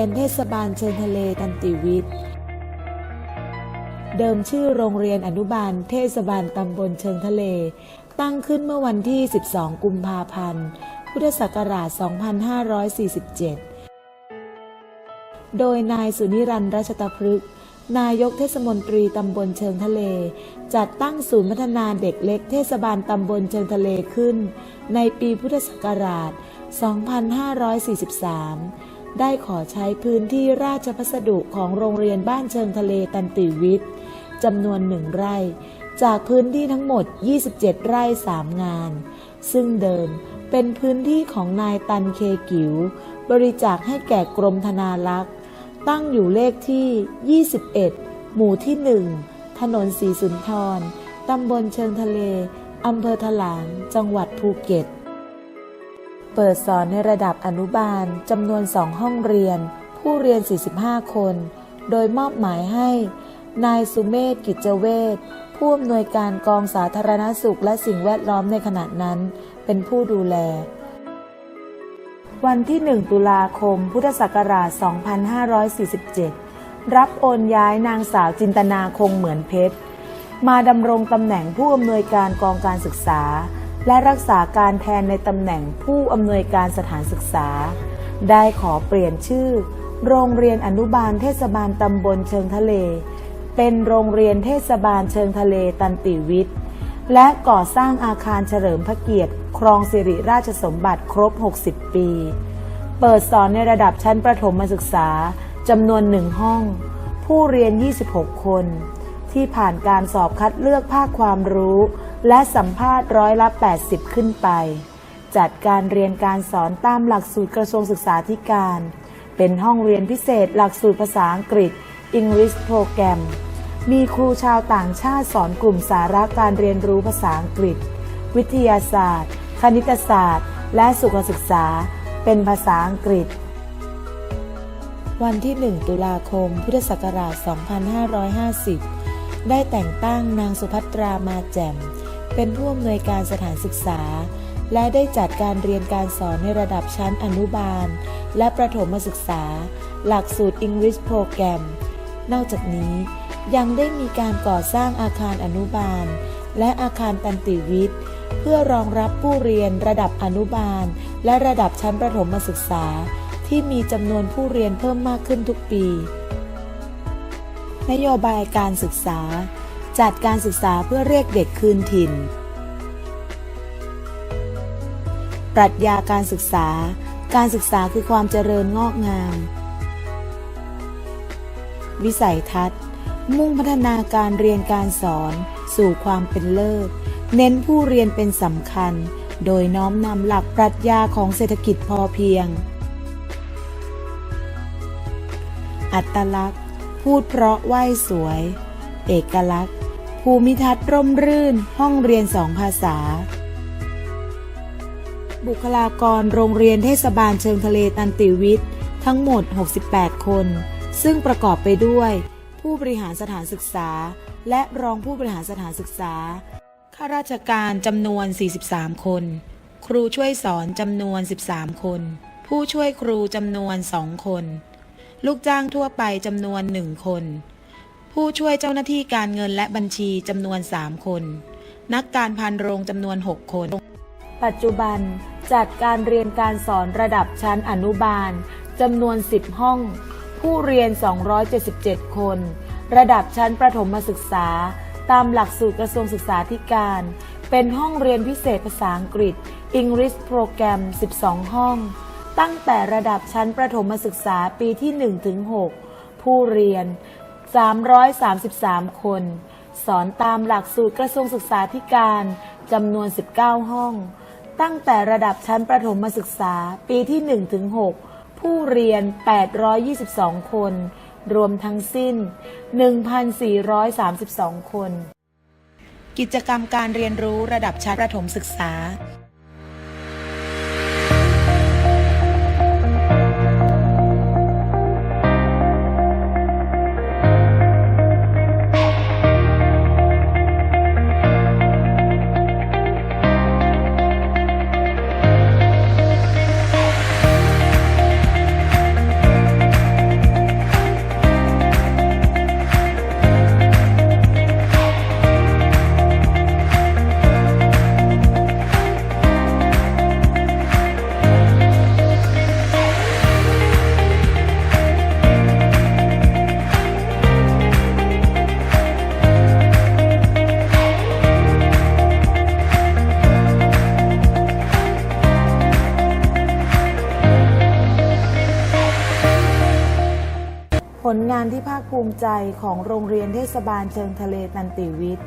ยนเทศบาลเชิงทะเลตันติวิทย์เดิมชื่อโรงเรียนอนุบาลเทศบาลตำบลเชิงทะเลตั้งขึ้นเมื่อวันที่ 12 กุมภาพันธ์ พุทธศักราช 2547 โดยนายสุนิรันดร์ รัชตพฤกษ์นายกเทศมนตรีตำบลเชิงทะเลจัดตั้งศูนย์พัฒนาเด็กเล็กเทศบาลตำบลเชิงทะเลขึ้นในปีพุทธศักราช 2543 ได้ขอใช้พื้นที่ราชพัสดุของโรงเรียนบ้านเชิงทะเลตันติวิทย์จำนวน1 ไร่จากพื้นที่ทั้งหมด 27 ไร่ 3 งานซึ่งเดิมเป็นพื้นที่ของนายตันเคกิ๋วบริจาคให้แก่กรมธนารักษ์ตั้งอยู่เลขที่ 21 หมู่ที่ 1 ถนนศรีสุนทร ตำบลเชิงทะเล อำเภอถลาง จังหวัดภูเก็ตเปิดสอนในระดับอนุบาลจำนวน 2 ห้องเรียนผู้เรียน 45 คน โดยมอบหมายให้นายสุเมธ กิจเวชผู้อำนวยการกองสาธารณสุขและสิ่งแวดล้อมในขณะนั้นเป็นผู้ดูแลวันที่ 1 ตุลาคม พุทธศักราช 2547 รับโอนย้ายนางสาวจินตนาคงเหมือนเพชรมาดำรงตำแหน่งผู้อำนวยการกองการศึกษาและรักษาการแทนในตำแหน่งผู้อำนวยการสถานศึกษาได้ขอเปลี่ยนชื่อโรงเรียนอนุบาลเทศบาลตำบลเชิงทะเลเป็นโรงเรียนเทศบาลเชิงทะเลตันติวิทย์และก่อสร้างอาคารเฉลิมพระเกียรติครองสิริราชสมบัติครบ 60 ปี เปิดสอนในระดับชั้นประถมศึกษาจำนวน1 ห้องผู้เรียน 26 คนที่ผ่านการสอบคัดเลือกภาคความรู้และสัมภาษณ์80%ขึ้นไปจัดการเรียนการสอนตามหลักสูตรกระทรวงศึกษาธิการเป็นห้องเรียนพิเศษหลักสูตรภาษาอังกฤษ English Program มีครูชาวต่างชาติสอนกลุ่มสาระการเรียนรู้ภาษาอังกฤษวิทยาศาสตร์คณิตศาสตร์และสุขศึกษาเป็นภาษาอังกฤษวันที่ 1 ตุลาคม พุทธศักราช 2550 ได้แต่งตั้งนางสุภัตรามาแจ่มเป็นผู้อำนวยการสถานศึกษาและได้จัดการเรียนการสอนในระดับชั้นอนุบาลและประถมศึกษาหลักสูตร English Program นอกจากนี้ยังได้มีการก่อสร้างอาคารอนุบาลและอาคารตันติวิทย์เพื่อรองรับผู้เรียนระดับอนุบาลและระดับชั้นประถมศึกษาที่มีจำนวนผู้เรียนเพิ่มมากขึ้นทุกปีนโยบายการศึกษาจัดการศึกษาเพื่อเรียกเด็กคืนถิ่นปรัชญาการศึกษาการศึกษาคือความเจริญงอกงามวิสัยทัศน์มุ่งพัฒนาการเรียนการสอนสู่ความเป็นเลิศเน้นผู้เรียนเป็นสำคัญโดยน้อมนำหลักปรัชญาของเศรษฐกิจพอเพียงอัตลักษณ์พูดเพราะไหว้สวยเอกลักษณ์ภูมิทัศน์ร่มรื่นห้องเรียน2 ภาษาบุคลากรโรงเรียนเทศบาลเชิงทะเลตันติวิทย์ทั้งหมด68 คนซึ่งประกอบไปด้วยผู้บริหารสถานศึกษาและรองผู้บริหารสถานศึกษาข้าราชการจำนวน43 คนครูช่วยสอนจำนวน13 คนผู้ช่วยครูจำนวน2 คนลูกจ้างทั่วไปจำนวน1 คนผู้ช่วยเจ้าหน้าที่การเงินและบัญชีจำนวน3 คนนักการพานโรงจำนวน6 คนปัจจุบันจัดการเรียนการสอนระดับชั้นอนุบาลจำนวน10 ห้องผู้เรียน277 คนระดับชั้นประถมศึกษาตามหลักสูตรกระทรวงศึกษาธิการเป็นห้องเรียนพิเศษภาษาอังกฤษ English Program 12 ห้องตั้งแต่ระดับชั้นประถมศึกษาปีที่ 1-6 ผู้เรียน333 คนสอนตามหลักสูตรกระทรวงศึกษาธิการจำนวน19 ห้องตั้งแต่ระดับชั้นประถมศึกษาปีที่ 1-6 ผู้เรียน822 คนรวมทั้งสิ้น 1,432 คนกิจกรรมการเรียนรู้ระดับชั้นประถมศึกษา ลงานที่ภาคภูมิใจของโรงเรียนเทศบาลเชิงทะเลตันติวิทย์